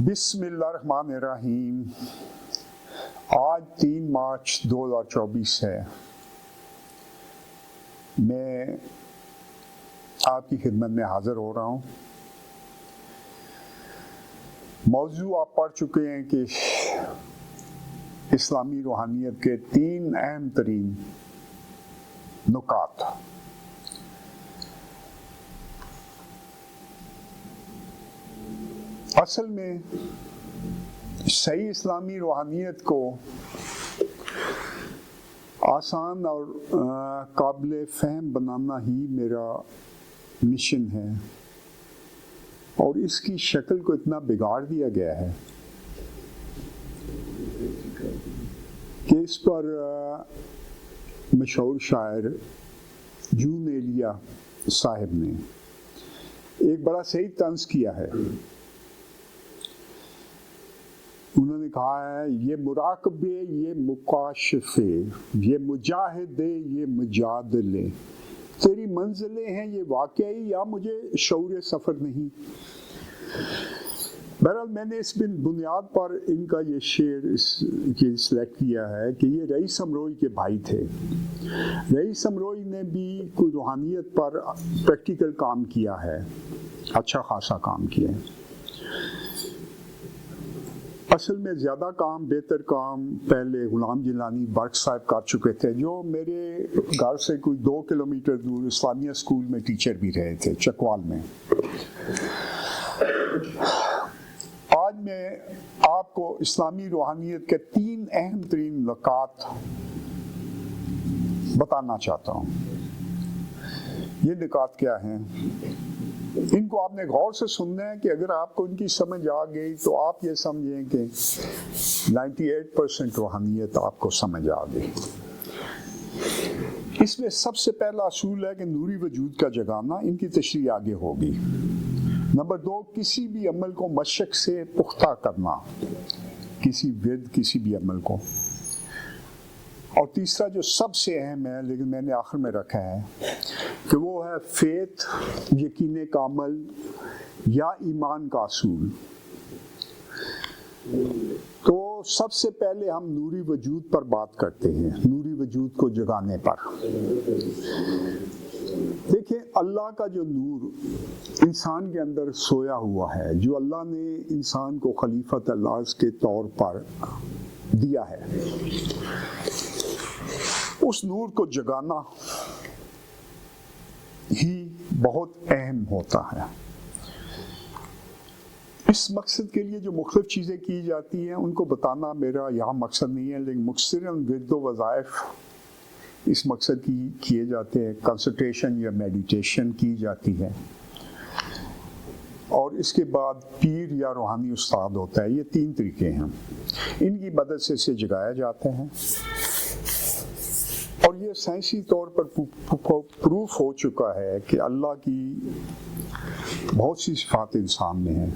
بسم اللہ الرحمن الرحیم۔ آج 3 مارچ 2024 ہے۔ میں آپ کی خدمت میں حاضر ہو رہا ہوں۔ موضوع آپ پڑھ چکے ہیں کہ اسلامی روحانیت کے 3 اہم ترین نکات۔ اصل میں صحیح اسلامی روحانیت کو آسان اور قابل فہم بنانا ہی میرا مشن ہے، اور اس کی شکل کو اتنا بگاڑ دیا گیا ہے کہ اس پر مشہور شاعر جون ایلیا صاحب نے ایک بڑا صحیح طنز کیا ہے۔ انہوں نے کہا ہے، یہ مراقبے، یہ مکاشفے، یہ مجاہدے، یہ مجادلے، تیری منزلیں ہیں یہ واقعی یا مجھے شعور سفر نہیں۔ بہرحال میں نے اس بنیاد پر ان کا یہ شعر سلیکٹ کیا ہے کہ یہ رئیس امروئی کے بھائی تھے۔ رئیس امروئی نے بھی کوئی روحانیت پر پریکٹیکل کام کیا ہے، اچھا خاصا کام کیا ہے۔ اصل میں زیادہ کام، بہتر کام پہلے غلام جیلانی برق صاحب کر چکے تھے، جو میرے گھر سے کوئی 2 کلومیٹر دور اسلامیہ اسکول میں ٹیچر بھی رہے تھے، چکوال میں۔ آج میں آپ کو اسلامی روحانیت کے 3 اہم ترین نکات بتانا چاہتا ہوں۔ یہ نکات کیا ہیں؟ ان کو آپ نے غور سے سننا ہے کہ اگر آپ کو ان کی سمجھ آ گئی تو آپ یہ سمجھیں کہ 98% روحانیت آپ کو سمجھ آ گئی۔ اس میں سب سے پہلا اصول ہے کہ نوری وجود کا جگانا، ان کی تشریح آگے ہوگی۔ نمبر 2، کسی بھی عمل کو مشق سے پختہ کرنا، کسی ورد، کسی بھی عمل کو۔ اور تیسرا جو سب سے اہم ہے لیکن میں نے آخر میں رکھا ہے کہ وہ ہے فیتھ، یقین کامل یا ایمان کا اصول۔ تو سب سے پہلے ہم نوری وجود پر بات کرتے ہیں، نوری وجود کو جگانے پر۔ دیکھیں، اللہ کا جو نور انسان کے اندر سویا ہوا ہے، جو اللہ نے انسان کو خلیفۃ اللہ کے طور پر دیا ہے، اس نور کو جگانا ہی بہت اہم ہوتا ہے۔ اس مقصد کے لیے جو مختلف چیزیں کی جاتی ہیں ان کو بتانا میرا یہاں مقصد نہیں ہے، لیکن مختصراً ورد و وظائف اس مقصد کی کیے جاتے ہیں۔ کنسنٹریشن یا میڈیٹیشن کی جاتی ہے، اور اس کے بعد پیر یا روحانی استاد ہوتا ہے۔ یہ 3 طریقے ہیں، ان کی مدد سے اسے جگایا جاتا ہے، اور یہ سائنسی طور پر پروف ہو چکا ہے کہ اللہ کی بہت سی صفات انسان میں ہیں۔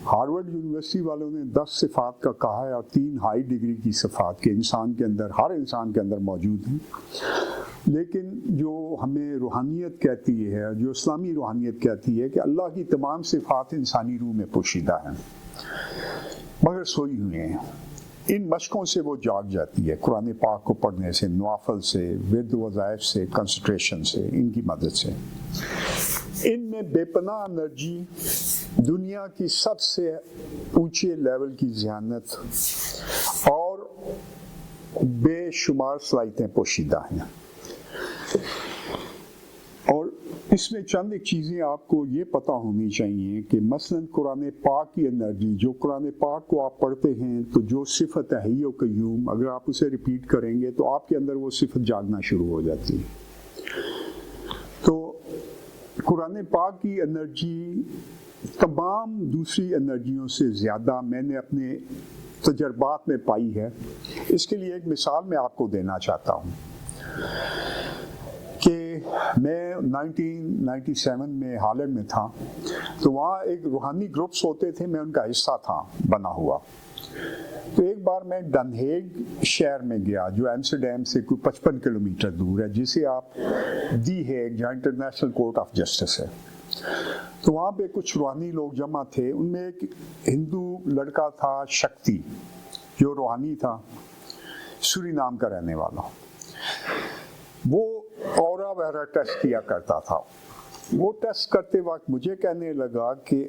ہارورڈ یونیورسٹی والوں نے 10 صفات کا کہا ہے، اور 3 ہائی ڈگری کی صفات کے انسان کے اندر، ہر انسان کے اندر موجود ہیں۔ لیکن جو ہمیں روحانیت کہتی ہے، جو اسلامی روحانیت کہتی ہے کہ اللہ کی تمام صفات انسانی روح میں پوشیدہ ہیں، مگر سوئی ہوئی ہیں۔ ان مشقوں سے وہ جاگ جاتی ہے، قرآن پاک کو پڑھنے سے، نوافل سے، ورد وظائف سے، کنسنٹریشن سے، ان کی مدد سے۔ ان میں بے پناہ انرجی، دنیا کی سب سے اونچے لیول کی ذہانت اور بے شمار صلاحیتیں پوشیدہ ہیں۔ اور اس میں چند ایک چیزیں آپ کو یہ پتہ ہونی چاہیے کہ مثلاً قرآن پاک کی انرجی، جو قرآن پاک کو آپ پڑھتے ہیں تو جو صفت ہے حی و قیوم، اگر آپ اسے ریپیٹ کریں گے تو آپ کے اندر وہ صفت جاگنا شروع ہو جاتی ہے۔ تو قرآن پاک کی انرجی تمام دوسری انرجیوں سے زیادہ میں نے اپنے تجربات میں پائی ہے۔ اس کے لیے ایک مثال میں آپ کو دینا چاہتا ہوں کہ میں 1997 میں ہالینڈ میں تھا، تو وہاں ایک روحانی گروپس ہوتے تھے، میں ان کا حصہ تھا بنا ہوا۔ تو ایک بار میں ڈنہیگ شہر میں گیا، جو ایمسٹرڈیم سے کوئی 55 کلومیٹر دور ہے، جسے آپ دی ہیگ جہاں انٹرنیشنل کورٹ آف جسٹس ہے، تو وہاں پہ کچھ روحانی لوگ جمع تھے، ان میں ایک ہندو لڑکا تھا شکتی، جو روحانی تھا، سورینام کا رہنے والا. وہ اورا وغیرہ ٹیسٹ کیا کرتا تھا. وہ ٹیسٹ کرتے وقت مجھے کہنے لگا کہ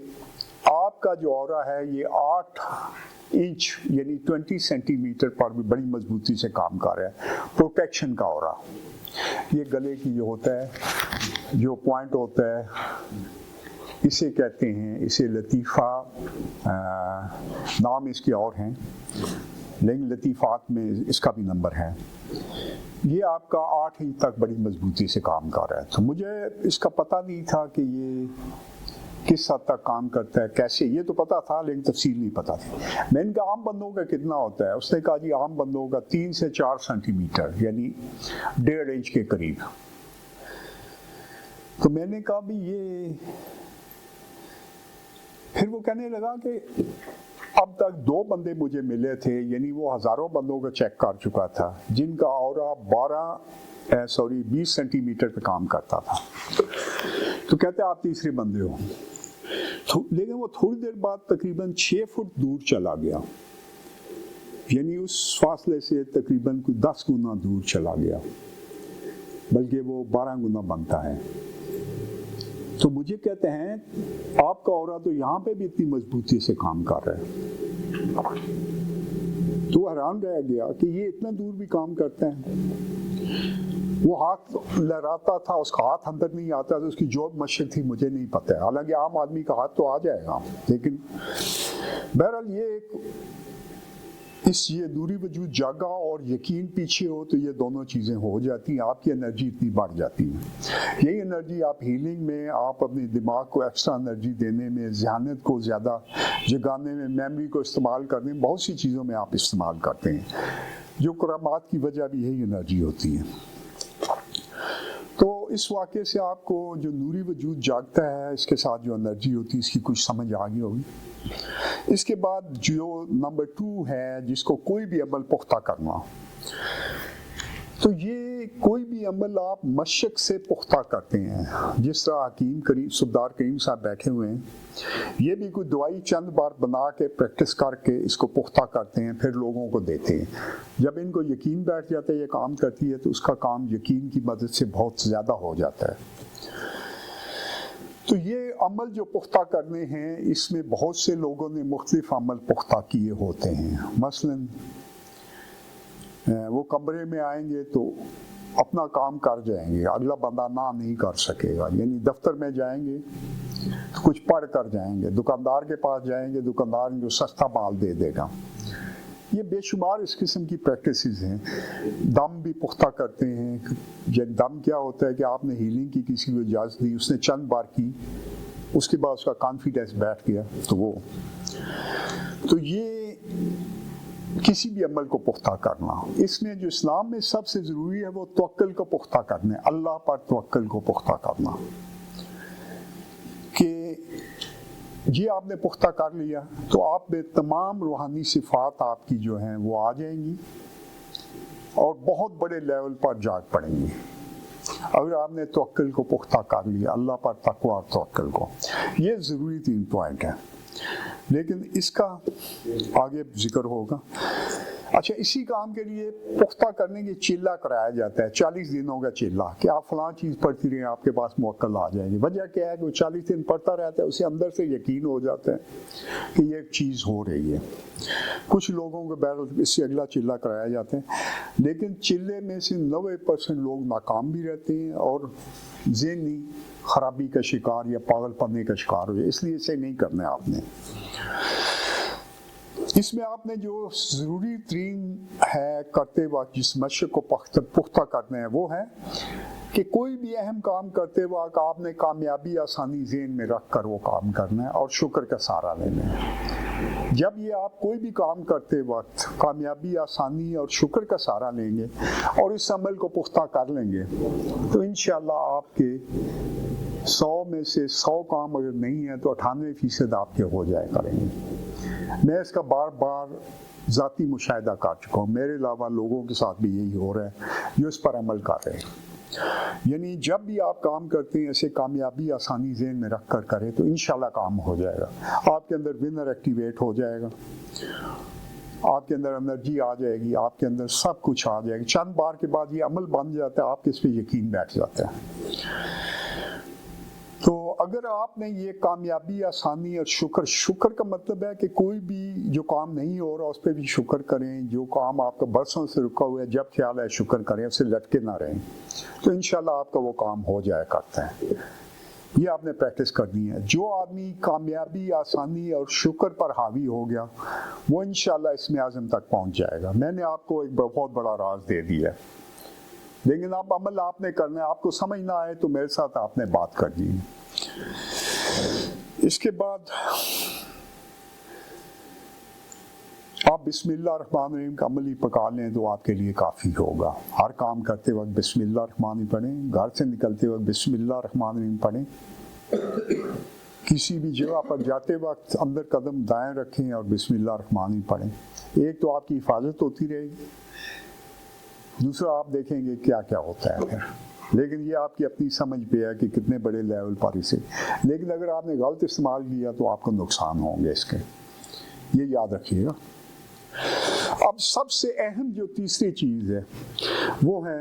آپ کا جو اورا ہے یہ 8 انچ یعنی 20 سینٹی میٹر پر بھی بڑی مضبوطی سے کام کر رہا ہے. پروٹیکشن کا اورا، یہ گلے کی جو ہوتا ہے، جو پوائنٹ ہوتا ہے، اسے کہتے ہیں، اسے لطیفہ نام اس کے اور ہیں، لیکن لطیفات میں اس کا بھی نمبر ہے. یہ آپ کا 8 انچ تک بڑی مضبوطی سے کام کر رہا ہے. تو مجھے اس کا پتہ نہیں تھا کہ یہ کس حد تک کام کرتا ہے، کیسے. یہ تو پتہ تھا لیکن تفصیل نہیں پتہ تھی. میں نے کہا عام بندوں کا کتنا ہوتا ہے؟ اس نے کہا جی عام بندوں کا 3 سے 4 سینٹی میٹر یعنی 1.5 انچ کے قریب. تو میں نے کہا بھی یہ، پھر وہ کہنے لگا کہ اب تک 2 بندے مجھے ملے تھے، یعنی وہ ہزاروں بندوں کا چیک کر چکا تھا، جن کا اورا 20 سینٹی میٹر پہ کام کرتا تھا. تو کہتے آپ تیسرے بندے ہو. لیکن وہ تھوڑی دیر بعد تقریباً 6 فٹ دور چلا گیا، یعنی اس فاصلے سے تقریباً کوئی 10 گنا دور چلا گیا، بلکہ وہ 12 گنا بنتا ہے. تو مجھے کہتے ہیں آپ کا اورا تو یہاں پہ بھی اتنی مضبوطی سے کام کر رہا ہے. تو حیران رہ گیا کہ یہ اتنا دور بھی کام کرتے ہیں. وہ ہاتھ لہراتا تھا، اس کا ہاتھ اندر نہیں آتا تھا، اس کی جو مشق تھی مجھے نہیں پتہ ہے. حالانکہ عام آدمی کا ہاتھ تو آ جائے گا، لیکن بہرحال یہ دوری وجود جاگا اور یقین پیچھے ہو تو یہ دونوں چیزیں ہو جاتی ہیں. آپ کی انرجی اتنی بڑھ جاتی ہے. یہی انرجی آپ ہیلنگ میں، آپ اپنے دماغ کو ایکسٹرا انرجی دینے میں، ذہانت کو زیادہ جگانے میں، میموری کو استعمال کرنے میں، بہت سی چیزوں میں آپ استعمال کرتے ہیں. جو کرامات کی وجہ بھی یہی انرجی ہوتی ہے. تو اس واقعے سے آپ کو جو نوری وجود جاگتا ہے، اس کے ساتھ جو انرجی ہوتی ہے، اس کی کچھ سمجھ آ گئی ہوگی. اس کے بعد جو نمبر 2 ہے، جس کو کوئی بھی عمل پختہ کرنا، تو یہ کوئی بھی عمل آپ مشق سے پختہ کرتے ہیں. جس طرح حکیم سردار کریم صاحب بیٹھے ہوئے ہیں، یہ بھی کوئی دوائی چند بار بنا کے پریکٹس کر کے اس کو پختہ کرتے ہیں، پھر لوگوں کو دیتے ہیں. جب ان کو یقین بیٹھ جاتا ہے یہ کام کرتی ہے، تو اس کا کام یقین کی مدد سے بہت زیادہ ہو جاتا ہے. تو یہ عمل جو پختہ کرنے ہیں، اس میں بہت سے لوگوں نے مختلف عمل پختہ کیے ہوتے ہیں. مثلاً وہ کمرے میں آئیں گے تو اپنا کام کر جائیں گے، اگلا بندہ نہ نہیں کر سکے گا. یعنی دفتر میں جائیں گے تو کچھ پڑھ کر جائیں گے، دکاندار کے پاس جائیں گے، دکاندار جو سستا مال دے دے گا. یہ بے شمار اس قسم کی پریکٹسز ہیں. دم بھی پختہ کرتے ہیں. دم کیا ہوتا ہے کہ آپ نے ہیلنگ کی کسی کو اجازت دی، اس نے چند بار کی، اس کے بعد اس کا کانفیڈنس بیٹھ گیا، تو یہ کسی بھی عمل کو پختہ کرنا. اس میں جو اسلام میں سب سے ضروری ہے وہ توکل کو پختہ کرنا، اللہ پر توکل کو پختہ کرنا. کہ یہ آپ نے پختہ کر لیا تو آپ میں تمام روحانی صفات آپ کی جو ہیں وہ آ جائیں گی اور بہت بڑے لیول پر جاگ پڑیں گی. اگر آپ نے توکل کو پختہ کر لیا، اللہ پر تقوی اور توکل کو، یہ ضروری 3 پوائنٹ ہیں. لیکن اس کا آگے ذکر ہوگا. اچھا، اسی کام کے لیے پختہ کرنے کی چیلا کرایا جاتا ہے، 40 دنوں کا چیلا، کہ آپ فلاں چیز پڑھتی رہیں، آپ کے پاس موکل آ جائیں گے. وجہ کیا ہے کہ وہ 40 دن پڑھتا رہتا ہے، اسے اندر سے یقین ہو جاتا ہے کہ یہ ایک چیز ہو رہی ہے. کچھ لوگوں کو بہرحال اس سے اگلا چیلا کرایا جاتا ہے، لیکن چلے میں سے 90% لوگ ناکام بھی رہتے ہیں اور ذہنی خرابی کا شکار یا پاگل پنے کا شکار ہو جائے. اس لیے اسے نہیں کرنا ہے آپ نے. اس میں آپ نے جو ضروری ترین ہے کرتے وقت جس مشق کو پختہ کرنا ہے، وہ ہے کہ کوئی بھی اہم کام کرتے وقت آپ نے کامیابی آسانی ذہن میں رکھ کر وہ کام کرنا ہے اور شکر کا سہارا لینا ہے. جب یہ آپ کوئی بھی کام کرتے وقت کامیابی آسانی اور شکر کا سہارا لیں گے اور اس عمل کو پختہ کر لیں گے، تو انشاءاللہ آپ کے 100 میں سے 100 کام اگر نہیں ہے تو 98% آپ کے ہو جائے کریں گے. میں اس کا بار بار ذاتی مشاہدہ کر چکا ہوں. میرے علاوہ لوگوں کے ساتھ بھی یہی ہو رہا ہے جو اس پر عمل کر رہے ہیں. یعنی جب بھی آپ کام کرتے ہیں ایسے کامیابی آسانی ذہن میں رکھ کر کریں تو انشاءاللہ کام ہو جائے گا. آپ کے اندر ونر ایکٹیویٹ ہو جائے گا, آپ کے اندر انرجی آ جائے گی, آپ کے اندر سب کچھ آ جائے گا. چند بار کے بعد یہ عمل بن جاتا ہے, آپ کے اس پہ یقین بیٹھ جاتا ہے. تو اگر آپ نے یہ کامیابی آسانی اور شکر کا مطلب ہے کہ کوئی بھی جو کام نہیں ہو رہا اس پہ بھی شکر کریں. جو کام آپ کا برسوں سے رکا ہوا ہے جب خیال ہے شکر کریں, اس سے لٹکے نہ رہیں, تو انشاءاللہ آپ کا وہ کام ہو جایا کرتا ہے. یہ آپ نے پریکٹس کرنی ہے. جو آدمی کامیابی آسانی اور شکر پر حاوی ہو گیا وہ انشاءاللہ اسم اعظم تک پہنچ جائے گا. میں نے آپ کو ایک بہت بڑا راز دے دیا ہے, لیکن اب عمل آپ نے کرنا ہے. آپ کو سمجھ نہ آئے تو میرے ساتھ آپ نے بات کرنی ہے. اس کے بعد آپ بسم اللہ الرحمن الرحیم کا عمل ہی پکا لیں تو آپ کے لیے کافی ہوگا. ہر کام کرتے وقت بسم اللہ الرحمن الرحیم پڑھیں, گھر سے نکلتے وقت بسم اللہ الرحمن الرحیم پڑھیں, کسی بھی جگہ پر جاتے وقت اندر قدم دائیں رکھیں اور بسم اللہ الرحمن الرحیم پڑھیں. ایک تو آپ کی حفاظت ہوتی رہے گی, دوسرا آپ دیکھیں گے کیا کیا ہوتا ہے پھر. لیکن یہ آپ کی اپنی سمجھ پہ ہے کہ کتنے بڑے لیول پر اسے, لیکن اگر آپ نے غلط استعمال کیا تو آپ کو نقصان ہوں گے اس کے, یہ یاد رکھیے گا. اب سب سے اہم جو تیسری چیز ہے وہ ہے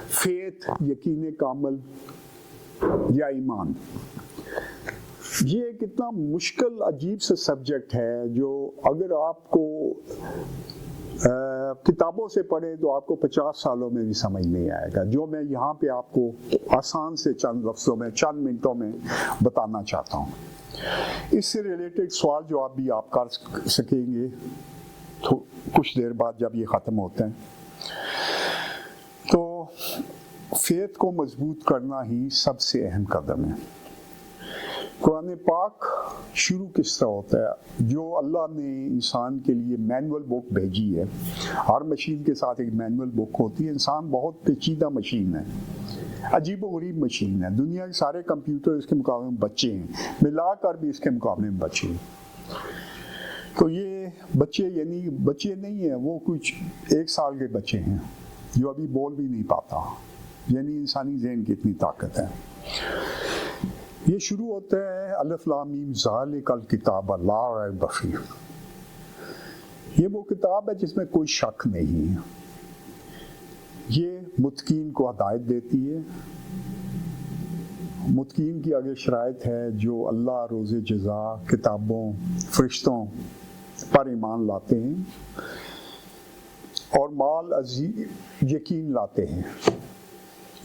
فیتھ, یقین کامل یا ایمان. یہ ایک اتنا مشکل عجیب سا سبجیکٹ ہے جو اگر آپ کو کتابوں سے پڑھیں تو آپ کو 50 سالوں میں بھی سمجھ نہیں آئے گا. جو میں یہاں پہ آپ کو آسان سے چند لفظوں میں چند منٹوں میں بتانا چاہتا ہوں. اس سے ریلیٹڈ سوال جواب بھی آپ کر سکیں گے تو کچھ دیر بعد جب یہ ختم ہوتے ہیں. تو فیتھ کو مضبوط کرنا ہی سب سے اہم قدم ہے. قرآن پاک شروع کس طرح ہوتا ہے؟ جو اللہ نے انسان کے لیے مینول بک بھیجی ہے, ہر مشین کے ساتھ ایک مینول بک ہوتی ہے. انسان بہت پیچیدہ مشین ہے, عجیب و غریب مشین ہے. دنیا کے سارے کمپیوٹر اس کے مقابلے میں بچے ہیں, ملا کر بھی اس کے مقابلے میں بچے ہیں. تو یہ بچے یعنی بچے نہیں ہیں, وہ کچھ 1 سال کے بچے ہیں جو ابھی بول بھی نہیں پاتا. یعنی انسانی ذہن کی اتنی طاقت ہے. یہ شروع ہوتا ہے الف لام میم ذالک الکتاب لا ریب فیہ. یہ وہ کتاب ہے جس میں کوئی شک نہیں ہے. یہ متقین کو ہدایت دیتی ہے. متقین کی آگے شرائط ہے جو اللہ, روز جزا, کتابوں, فرشتوں پر ایمان لاتے ہیں اور مال عزیز یقین لاتے ہیں.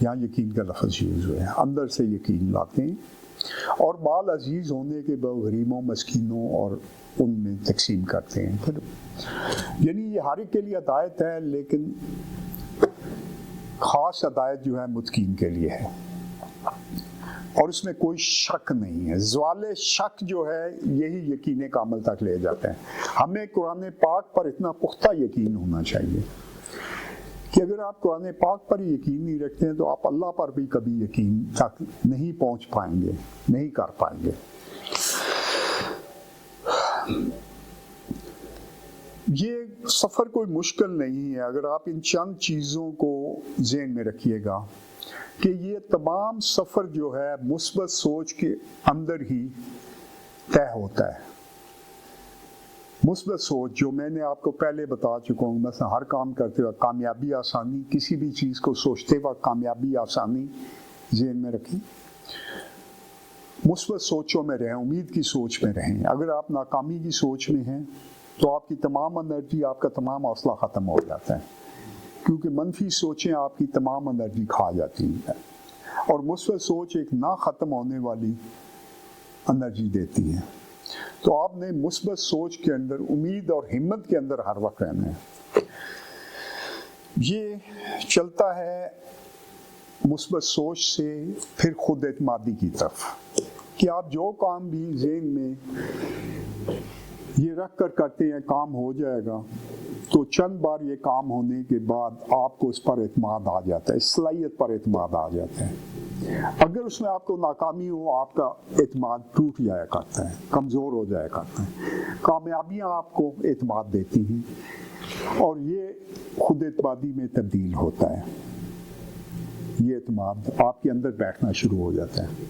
یہاں یقین کا لفظ یوز ہوا ہے, اندر سے یقین لاتے ہیں اور مال عزیز ہونے کے بعد غریبوں, مسکینوں اور ان میں تقسیم کرتے ہیں. یعنی یہ ہر ایک کے لیے ہدایت ہے, لیکن خاص ہدایت جو ہے متقین کے لیے ہے اور اس میں کوئی شک نہیں ہے. زوال شک جو ہے یہی یقین کامل تک لے جاتے ہیں. ہمیں قرآن پاک پر اتنا پختہ یقین ہونا چاہیے کہ اگر آپ قرآن پاک پر یقین نہیں رکھتے ہیں تو آپ اللہ پر بھی کبھی یقین تک نہیں پہنچ پائیں گے, نہیں کر پائیں گے. یہ سفر کوئی مشکل نہیں ہے اگر آپ ان چند چیزوں کو ذہن میں رکھیے گا کہ یہ تمام سفر جو ہے مثبت سوچ کے اندر ہی طے ہوتا ہے. مثبت سوچ جو میں نے آپ کو پہلے بتا چکا ہوں, مثلا ہر کام کرتے وقت کامیابی آسانی, کسی بھی چیز کو سوچتے وقت کامیابی آسانی ذہن میں رکھیں. مثبت سوچوں میں رہیں, امید کی سوچ میں رہیں. اگر آپ ناکامی کی سوچ میں ہیں تو آپ کی تمام انرجی, آپ کا تمام حوصلہ ختم ہو جاتا ہے, کیونکہ منفی سوچیں آپ کی تمام انرجی کھا جاتی ہیں اور مثبت سوچ ایک نہ ختم ہونے والی انرجی دیتی ہے. تو آپ نے مثبت سوچ کے اندر, امید اور ہمت کے اندر ہر وقت رہنا ہے. یہ چلتا ہے مثبت سوچ سے پھر خود اعتمادی کی طرف کہ آپ جو کام بھی ذہن میں یہ رکھ کر کرتے ہیں کام ہو جائے گا, تو چند بار یہ کام ہونے کے بعد آپ کو اس پر اعتماد آ جاتا ہے, صلاحیت پر اعتماد آ جاتا ہے. اگر اس میں آپ کو ناکامی ہو آپ کا اعتماد ٹوٹ جایا کرتا ہے, کمزور ہو جایا کرتا ہے. کامیابیاں آپ کو اعتماد دیتی ہیں اور یہ خود اعتمادی میں تبدیل ہوتا ہے. یہ اعتماد آپ کے اندر بیٹھنا شروع ہو جاتا ہے۔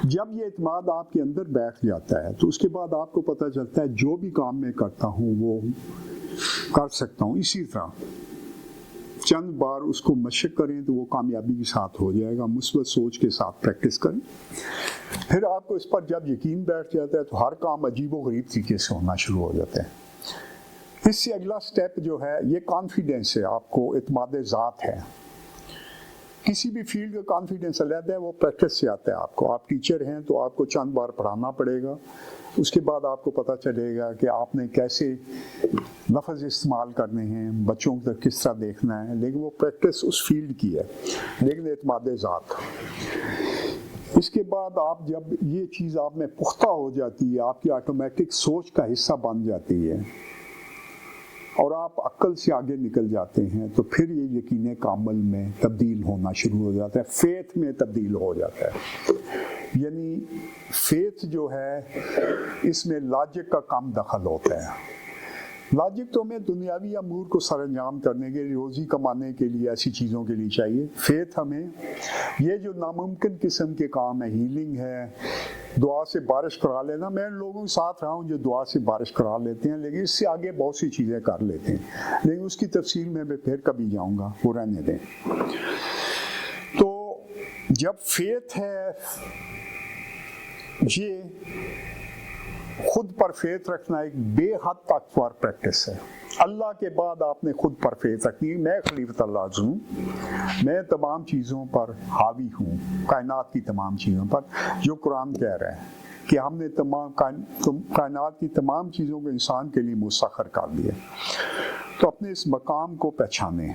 جب یہ اعتماد آپ کے اندر بیٹھ جاتا ہے تو اس کے بعد آپ کو پتہ چلتا ہے جو بھی کام میں کرتا ہوں وہ کر سکتا ہوں۔ اسی طرح چند بار اس کو مشق کریں تو وہ کامیابی کے ساتھ ہو جائے گا۔ مثبت سوچ کے ساتھ پریکٹس کریں، پھر آپ کو اس پر جب یقین بیٹھ جاتا ہے تو ہر کام عجیب و غریب طریقے سے ہونا شروع ہو جاتا ہے۔ اس سے اگلا سٹیپ جو ہے یہ کانفیڈنس ہے، آپ کو اعتماد ذات ہے۔ کسی بھی فیلڈ کا کانفیڈنس علیحدہ ہے، وہ پریکٹس سے آتا ہے۔ آپ ٹیچر ہیں تو آپ کو چند بار پڑھانا پڑے گا، اس کے بعد آپ کو پتہ چلے گا کہ آپ نے کیسے لفظ استعمال کرنے ہیں، بچوں کی طرف کس طرح دیکھنا ہے، لیکن وہ پریکٹس اس فیلڈ کی ہے۔ لیکن اعتماد ذات، اس کے بعد آپ جب یہ چیز آپ میں پختہ ہو جاتی ہے، آپ کی آٹومیٹک سوچ کا حصہ بن جاتی ہے اور آپ عقل سے آگے نکل جاتے ہیں، تو پھر یہ یقین کامل میں تبدیل ہونا شروع ہو جاتا ہے، فیتھ میں تبدیل ہو جاتا ہے۔ یعنی فیتھ جو ہے اس میں لاجک کا کم دخل ہوتا ہے۔ لاجک تو ہمیں دنیاوی امور کو سر انجام کرنے کے لیے، روزی کمانے کے لیے، ایسی چیزوں کے لیے چاہیے۔ فیتھ ہمیں یہ جو ناممکن قسم کے کام ہے، ہیلنگ ہے، دعا سے بارش کرا لینا، میں ان لوگوں کے ساتھ رہا ہوں جو دعا سے بارش کرا لیتے ہیں، لیکن اس سے آگے بہت سی چیزیں کر لیتے ہیں، لیکن اس کی تفصیل میں پھر کبھی جاؤں گا، وہ رہنے دیں۔ تو جب فیتھ ہے، یہ خود پر فیتھ رکھنا ایک بے حد تک پر پریکٹس ہے۔ اللہ کے بعد آپ نے خود پر فیتھ رکھنی ہے۔ میں خلیفۃ اللہ ہوں، میں تمام چیزوں پر حاوی ہوں، کائنات کی تمام چیزوں پر، جو قرآن کہہ رہا ہے کہ ہم نے تمام کائنات کی تمام چیزوں کو انسان کے لیے مسخر کر دیا۔ تو اپنے اس مقام کو پہچانیں۔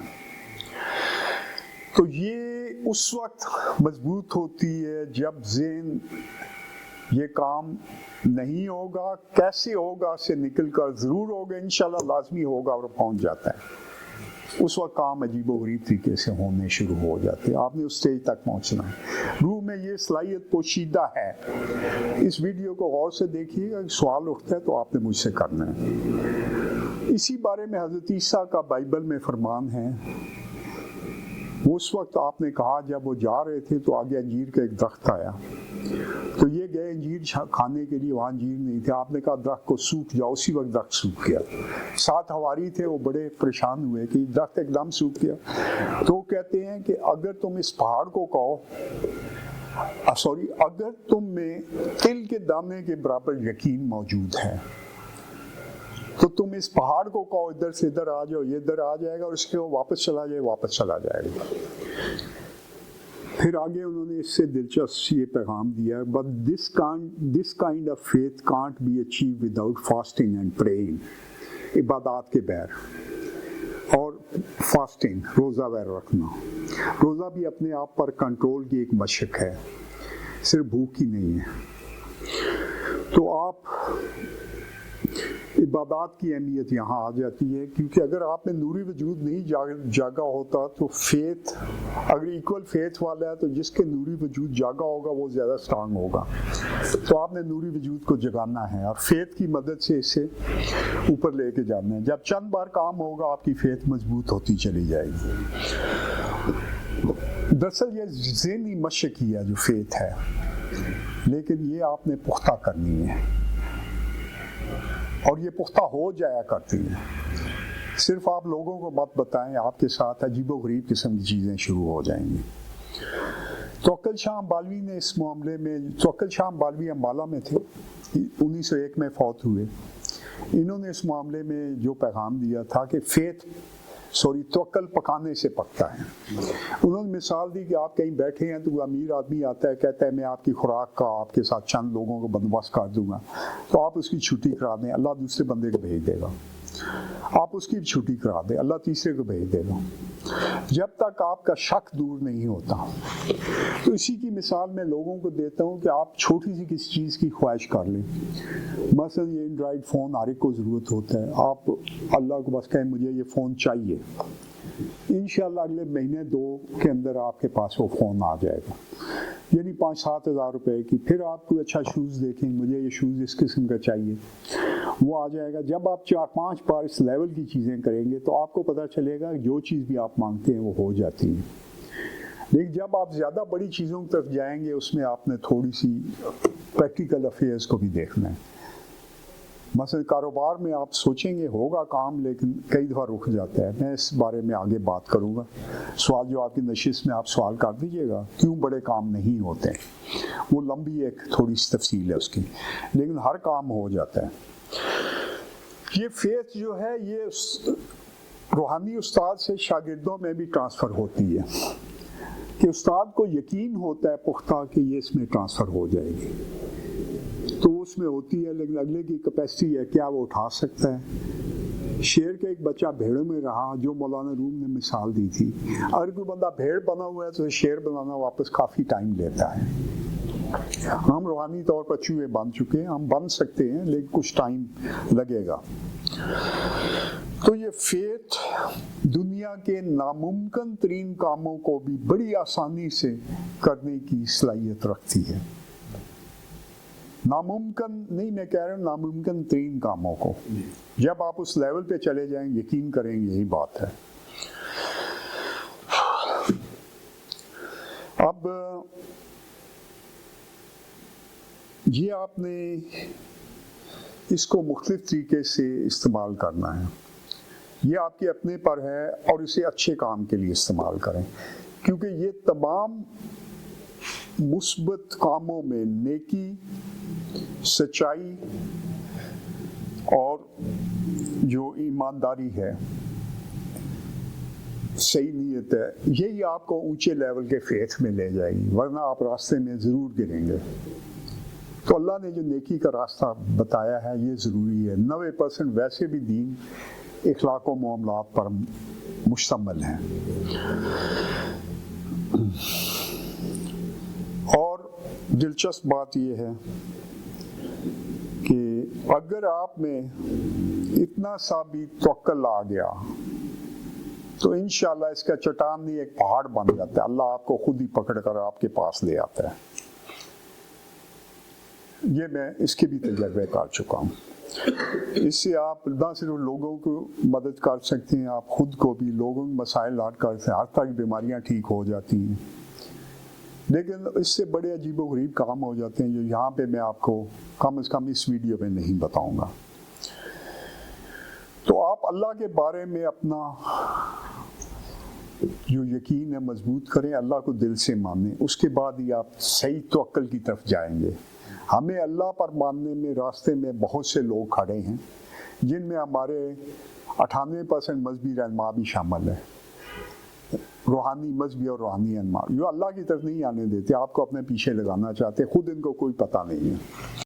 تو یہ اس وقت مضبوط ہوتی ہے جب ذہن یہ کام نہیں ہوگا، کیسے ہوگا سے نکل کر ضرور ہوگا، انشاءاللہ لازمی ہوگا، اور پہنچ جاتا ہے۔ اس وقت کام عجیب و غریب طریقے سے ہونے شروع ہو جاتے ہیں۔ آپ نے اس اسٹیج تک پہنچنا ہے۔ روح میں یہ صلاحیت پوشیدہ ہے۔ اس ویڈیو کو غور سے دیکھیے گا، سوال اٹھتا ہے تو آپ نے مجھ سے کرنا ہے۔ اسی بارے میں حضرت عیسیٰ کا بائبل میں فرمان ہے، اس وقت آپ نے کہا جب وہ جا رہے تھے تو آگے انجیر کا ایک درخت آیا، تو یہ گئے انجیر کھانے کے لیے، وہاں انجیر نہیں تھے، آپ نے کہا درخت کو سوکھ جاؤ، اسی وقت درخت سوکھ گیا۔ 7 حواری تھے، وہ بڑے پریشان ہوئے کہ درخت ایک دم سوکھ گیا۔ تو وہ کہتے ہیں کہ اگر تم اس پہاڑ کو کہو، اگر تم میں تل کے دانے کے برابر یقین موجود ہے تو تم اس پہاڑ کو کہو ادھر سے ادھر آ جاؤ، یہ ادھر آ جائے گا، اور اس کے واپس چلا جائے، واپس چلا جائے گا۔ پھر آگے انہوں نے اس سے دلچسپ یہ پیغام دیا، but this kind of faith can't be achieved without fasting and praying، عبادات کے بغیر، اور فاسٹنگ، روزہ وغیرہ رکھنا۔ روزہ بھی اپنے آپ پر کنٹرول کی ایک مشق ہے، صرف بھوک ہی نہیں ہے۔ تو آپ عبادات کی اہمیت یہاں آ جاتی ہے، کیونکہ اگر آپ میں نوری وجود نہیں جاگا ہوتا تو فیتھ، اگر ایکول فیتھ والا ہے تو جس کے نوری وجود جاگا ہوگا وہ زیادہ سٹرانگ ہوگا۔ تو آپ نے نوری وجود کو جگانا ہے اور فیتھ کی مدد سے اسے اوپر لے کے جانا ہے۔ جب چند بار کام ہوگا آپ کی فیتھ مضبوط ہوتی چلی جائے گی۔ دراصل یہ ذہنی مشق ہی ہے جو فیتھ ہے، لیکن یہ آپ نے پختہ کرنی ہے، اور یہ پختہ ہو جایا کرتی ہے۔ صرف آپ لوگوں کو مت بتائیں، آپ کے ساتھ عجیب و غریب قسم کی چیزیں شروع ہو جائیں گی۔ توکل شاہ امبالوی نے اس معاملے میں، توکل شاہ امبالوی امبالہ میں تھے، 1901 میں فوت ہوئے۔ انہوں نے اس معاملے میں جو پیغام دیا تھا کہ توکل پکانے سے پکتا ہے۔ انہوں نے مثال دی کہ آپ کہیں بیٹھے ہیں تو کوئی امیر آدمی آتا ہے، کہتا ہے میں آپ کی خوراک کا آپ کے ساتھ چند لوگوں کو بندوبست کر دوں گا، تو آپ اس کی چھٹی کرا دیں، اللہ دوسرے بندے کو بھیج دے گا۔ آپ اس کی چھٹی کرا دیں، اللہ تیسرے کو بھیج دے گا، جب تک آپ کا شک دور نہیں ہوتا۔ تو اسی کی مثال میں لوگوں کو دیتا ہوں کہ آپ چھوٹی سی کسی چیز کی خواہش کر لیں، مثلا یہ اینڈرائڈ فون ہر ایک کو ضرورت ہوتا ہے، آپ اللہ کو بس کہیں مجھے یہ فون چاہیے، انشاءاللہ اگلے مہینے 2 کے اندر آپ کے پاس وہ فون آ جائے گا، یعنی 5-7 ہزار روپے کی۔ پھر آپ کوئی اچھا شوز دیکھیں، مجھے یہ شوز اس قسم کا چاہیے، وہ آ جائے گا۔ جب آپ 4-5 بار اس لیول کی چیزیں کریں گے تو آپ کو پتہ چلے گا جو چیز بھی آپ مانگتے ہیں وہ ہو جاتی ہے۔ لیکن جب آپ زیادہ بڑی چیزوں کی طرف جائیں گے اس میں آپ نے تھوڑی سی پریکٹیکل افیئرس کو بھی دیکھنا ہے. مثلا کاروبار میں آپ سوچیں گے ہوگا کام لیکن کئی دفعہ رک جاتا ہے. میں اس بارے میں آگے بات کروں گا. سوال جو آپ کی نشست میں آپ سوال کر دیجیے گا کیوں بڑے کام نہیں ہوتے, وہ لمبی ایک تھوڑی سی تفصیل ہے اس کی, لیکن ہر کام ہو جاتا ہے. یہ فیتھ جو ہے یہ روحانی استاد سے شاگردوں میں بھی ٹرانسفر ہوتی ہے کہ استاد کو یقین ہوتا ہے پختہ کہ یہ اس میں ٹرانسفر ہو جائے گی تو اس میں ہوتی ہے, لیکن اگلے کی کیپیسٹی ہے کیا وہ اٹھا سکتا ہے. شیر کا ایک بچہ بھیڑوں میں رہا جو مولانا روم نے مثال دی تھی. اگر کوئی بندہ بھیڑ بنا ہوا ہے تو شیر بنانا واپس کافی ٹائم لیتا ہے. ہم روحانی طور پر چوہے بن چکے ہیں, ہم بن سکتے ہیں لیکن کچھ ٹائم لگے گا. تو یہ فیتھ دنیا کے ناممکن ترین کاموں کو بھی بڑی آسانی سے کرنے کی صلاحیت رکھتی ہے. ناممکن نہیں میں کہہ رہا ہوں, ناممکن ترین کاموں کو. جب آپ اس لیول پہ چلے جائیں یقین کریں گے یہی بات ہے. اب یہ آپ نے اس کو مختلف طریقے سے استعمال کرنا ہے. یہ آپ کے اپنے پر ہے اور اسے اچھے کام کے لیے استعمال کریں, کیونکہ یہ تمام مثبت کاموں میں نیکی, سچائی اور جو ایمانداری ہے, صحیح نیت ہے, یہی آپ کو اونچے لیول کے فیتھ میں لے جائے گی, ورنہ آپ راستے میں ضرور گریں گے. تو اللہ نے جو نیکی کا راستہ بتایا ہے یہ ضروری ہے. 90% ویسے بھی دین اخلاق و معاملات پر مشتمل ہے. اور دلچسپ بات یہ ہے کہ اگر آپ میں اتنا سا بھی توکل آ گیا تو انشاءاللہ اس کا چٹان نہیں ایک پہاڑ بن جاتا ہے. اللہ آپ کو خود ہی پکڑ کر آپ کے پاس لے آتا ہے. یہ میں اس کے بھی تجربے کر چکا ہوں. اس سے آپ نہ صرف لوگوں کو مدد کر سکتے ہیں, آپ خود کو بھی, لوگوں کے مسائل حل کر سکتے ہیں, ہر طرح کی بیماریاں ٹھیک ہو جاتی ہیں. لیکن اس سے بڑے عجیب و غریب کام ہو جاتے ہیں جو یہاں پہ میں آپ کو کم از کم اس ویڈیو میں نہیں بتاؤں گا. تو آپ اللہ کے بارے میں اپنا جو یقین ہے مضبوط کریں, اللہ کو دل سے مانیں, اس کے بعد ہی آپ صحیح توکل کی طرف جائیں گے. ہمیں اللہ پر ماننے میں راستے میں بہت سے لوگ کھڑے ہیں جن میں ہمارے 98% مذہبی رہنما بھی شامل ہے, روحانی مذہبی اور روحانی رہنما جو اللہ کی طرف نہیں آنے دیتے, آپ کو اپنے پیچھے لگانا چاہتے, خود ان کو کوئی پتہ نہیں ہے.